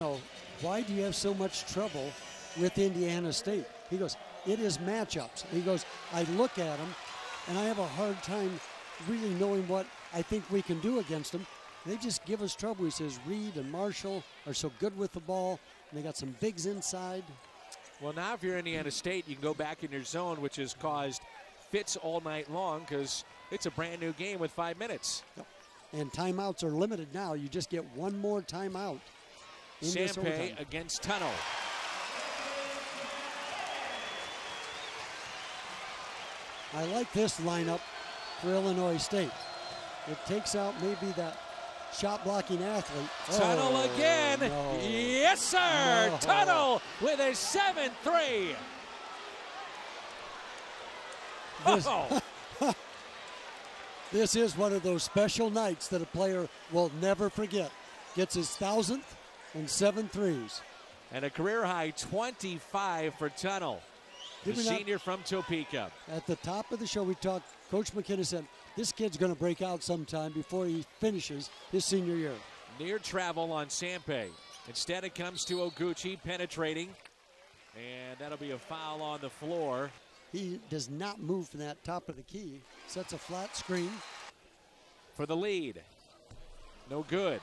know, why do you have so much trouble with Indiana State? He goes, it is matchups. He goes, I look at them, and I have a hard time really knowing what I think we can do against them. They just give us trouble. He says Reed and Marshall are so good with the ball, and they got some bigs inside. Well, now if you're Indiana State, you can go back in your zone, which has caused fits all night long because it's a brand new game with 5 minutes. Yep. And timeouts are limited now. You just get one more timeout. Sampe against Tunnel. I like this lineup for Illinois State. It takes out maybe that shot blocking athlete. Tunnel again. No. Yes, sir. No. Tunnel with a 7-3. This is one of those special nights that a player will never forget. Gets his 1,000th and 7 threes. And a career high 25 for Tunnel, the senior from Topeka. At the top of the show, we talked, Coach McKinnon said, this kid's going to break out sometime before he finishes his senior year. Near travel on Sampe. Instead, it comes to Oguchi penetrating. And that'll be a foul on the floor. He does not move from that top of the key. Sets a flat screen. For the lead. No good.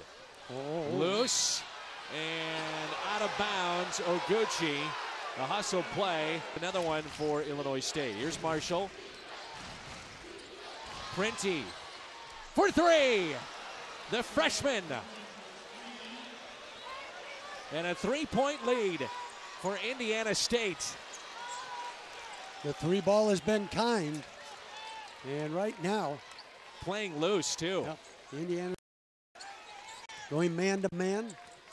Loose. And out of bounds, Oguchi. A hustle play. Another one for Illinois State. Here's Marshall. Printy for three. The freshman. And a 3-point lead for Indiana State. The three ball has been kind. And right now, playing loose too. Yep, Indiana going man to man,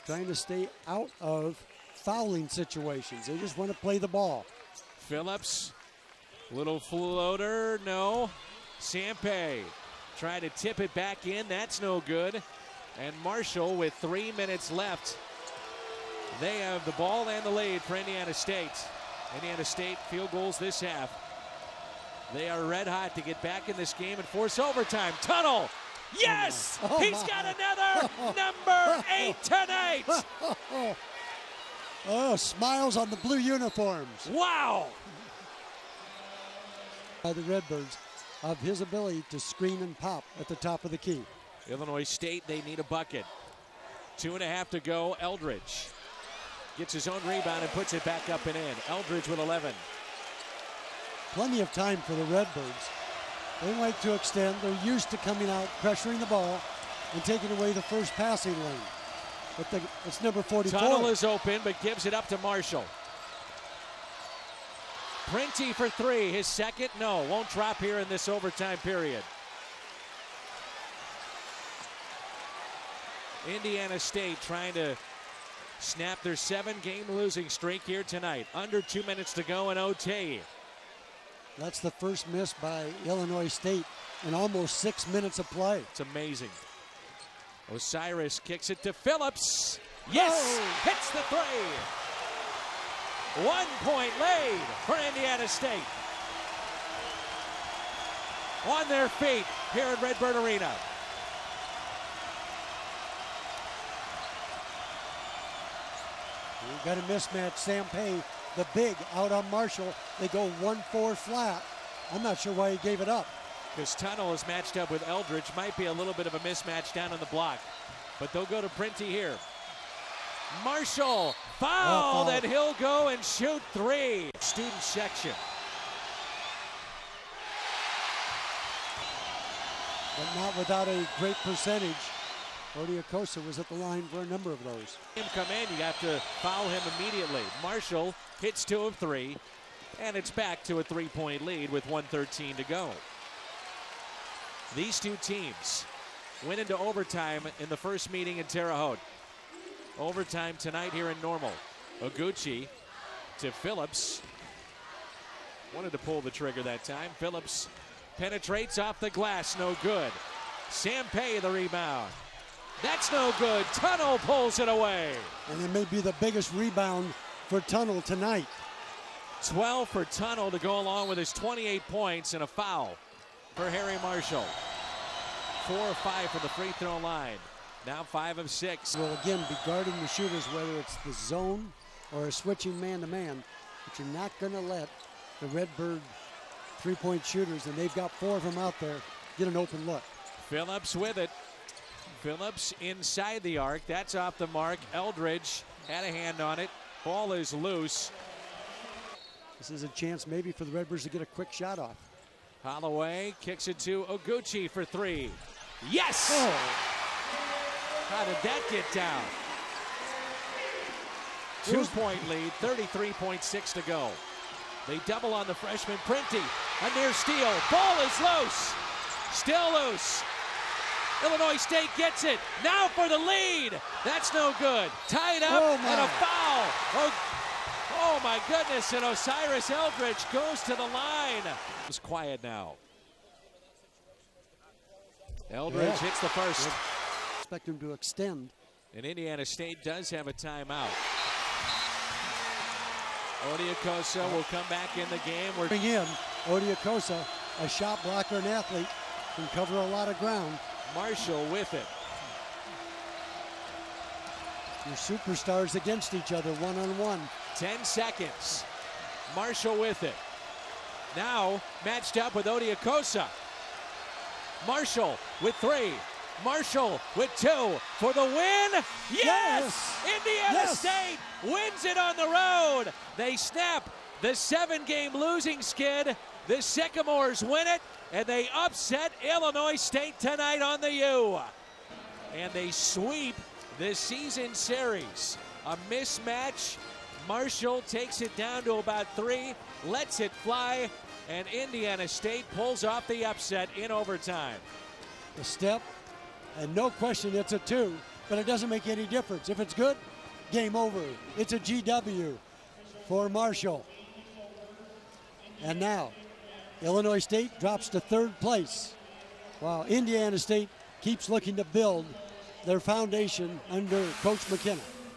trying to stay out of fouling situations. They just want to play the ball. Phillips, little floater, no. Sampe trying to tip it back in, that's no good. And Marshall with 3 minutes left. They have the ball and the lead for Indiana State. Indiana State field goals this half. They are red hot to get back in this game and force overtime. Tunnel, yes! He's got another number 8 tonight. Oh, smiles on the blue uniforms. Wow! By the Redbirds of his ability to screen and pop at the top of the key. Illinois State, they need a bucket. 2.5 to go. Eldridge gets his own rebound and puts it back up and in. Eldridge with 11. Plenty of time for the Redbirds. They like to extend. They're used to coming out, pressuring the ball, and taking away the first passing lane. But it's number 44. Tunnel is open, but gives it up to Marshall. Printy for three. His second, no. Won't drop here in this overtime period. Indiana State trying to snap their 7-game losing streak here tonight. Under 2 minutes to go in OT. That's the first miss by Illinois State in almost 6 minutes of play. It's amazing. Osiris kicks it to Phillips. Yes! Hits the three. 1 point lead for Indiana State. On their feet here at Redbird Arena. We've got a mismatch. Sampe, the big, out on Marshall. They go 1-4 flat. I'm not sure why he gave it up. Because Tunnel is matched up with Eldridge. Might be a little bit of a mismatch down on the block. But they'll go to Printy here. Marshall fouled, and he'll go and shoot three. Student section. But not without a great percentage. Odiokosa was at the line for a number of those. Him come in, you have to foul him immediately. Marshall hits 2 of 3, and it's back to a 3-point lead with 1:13 to go. These two teams went into overtime in the first meeting in Terre Haute. Overtime tonight here in Normal. Oguchi to Phillips. Wanted to pull the trigger that time. Phillips penetrates off the glass, no good. Sampe the rebound. That's no good. Tunnel pulls it away. And it may be the biggest rebound for Tunnel tonight. 12 for Tunnel to go along with his 28 points and a foul for Harry Marshall. 4 or 5 from the free throw line. Now 5 of 6. Will again be guarding the shooters, whether it's the zone or a switching man-to-man. But you're not going to let the Redbird three-point shooters, and they've got 4 of them out there, get an open look. Phillips with it. Phillips inside the arc. That's off the mark. Eldridge had a hand on it. Ball is loose. This is a chance maybe for the Redbirds to get a quick shot off. Holloway kicks it to Oguchi for 3. Yes! Oh. How did that get down? 2-point lead, 33.6 to go. They double on the freshman Printy. A near steal. Ball is loose. Still loose. Illinois State gets it. Now for the lead. That's no good. Tied up and a foul. Oh my goodness. And Osiris Eldridge goes to the line. It's quiet now. Eldridge hits the first. Expect him to extend. And Indiana State does have a timeout. Odiokosa will come back in the game. We're bring in Odiokosa, a shot blocker and athlete, can cover a lot of ground. Marshall with it. Your superstars against each other, one-on-one. 10 seconds. Marshall with it. Now matched up with Odiokosa. Marshall with 3. Marshall with 2 for the win. Yes! Indiana State wins it on the road. They snap the 7-game losing skid. The Sycamores win it, and they upset Illinois State tonight on the U. And they sweep the season series. A mismatch. Marshall takes it down to about 3, lets it fly, and Indiana State pulls off the upset in overtime. A step, and no question it's a 2, but it doesn't make any difference. If it's good, game over. It's a GW for Marshall. And now, Illinois State drops to 3rd place, while Indiana State keeps looking to build their foundation under Coach McKenna.